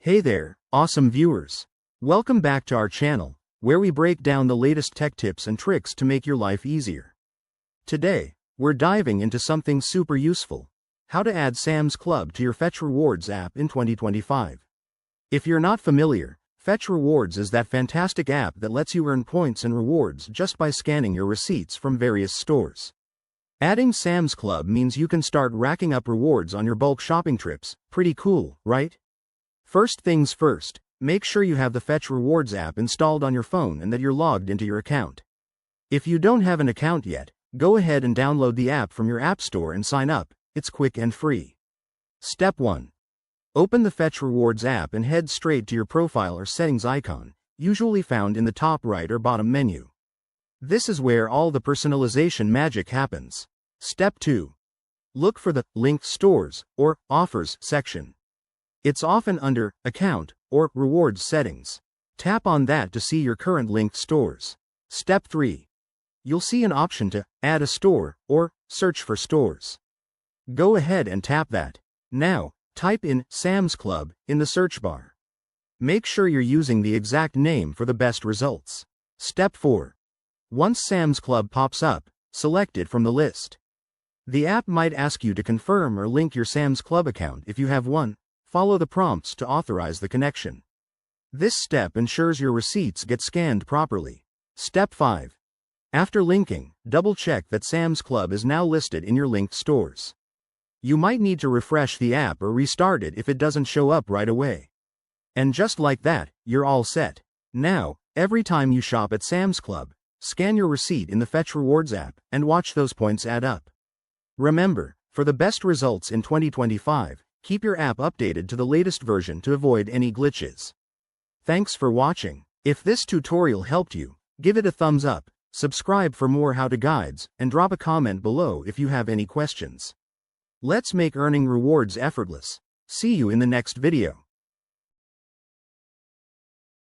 Hey there, awesome viewers. Welcome back to our channel, where we break down the latest tech tips and tricks to make your life easier. Today, we're diving into something super useful: how to add Sam's Club to your Fetch Rewards app in 2025. If you're not familiar, Fetch Rewards is that fantastic app that lets you earn points and rewards just by scanning your receipts from various stores. Adding Sam's Club means you can start racking up rewards on your bulk shopping trips. Pretty cool, right? First things first, make sure you have the Fetch Rewards app installed on your phone and that you're logged into your account. If you don't have an account yet, go ahead and download the app from your app store and sign up. It's quick and free. Step 1. Open the Fetch Rewards app and head straight to your profile or settings icon, usually found in the top right or bottom menu. This is where all the personalization magic happens. Step 2. Look for the Linked Stores or Offers section. It's often under Account or Rewards settings. Tap on that to see your current linked stores. Step 3. You'll see an option to add a store or search for stores. Go ahead and tap that. Now, type in Sam's Club in the search bar. Make sure you're using the exact name for the best results. Step 4. Once Sam's Club pops up, select it from the list. The app might ask you to confirm or link your Sam's Club account if you have one. Follow the prompts to authorize the connection. This step ensures your receipts get scanned properly. Step 5. After linking, double-check that Sam's Club is now listed in your linked stores. You might need to refresh the app or restart it if it doesn't show up right away. And just like that, you're all set. Now, every time you shop at Sam's Club, scan your receipt in the Fetch Rewards app and watch those points add up. Remember, for the best results in 2025, keep your app updated to the latest version to avoid any glitches. Thanks for watching. If this tutorial helped you, give it a thumbs up, subscribe for more how-to guides, and drop a comment below if you have any questions. Let's make earning rewards effortless. See you in the next video.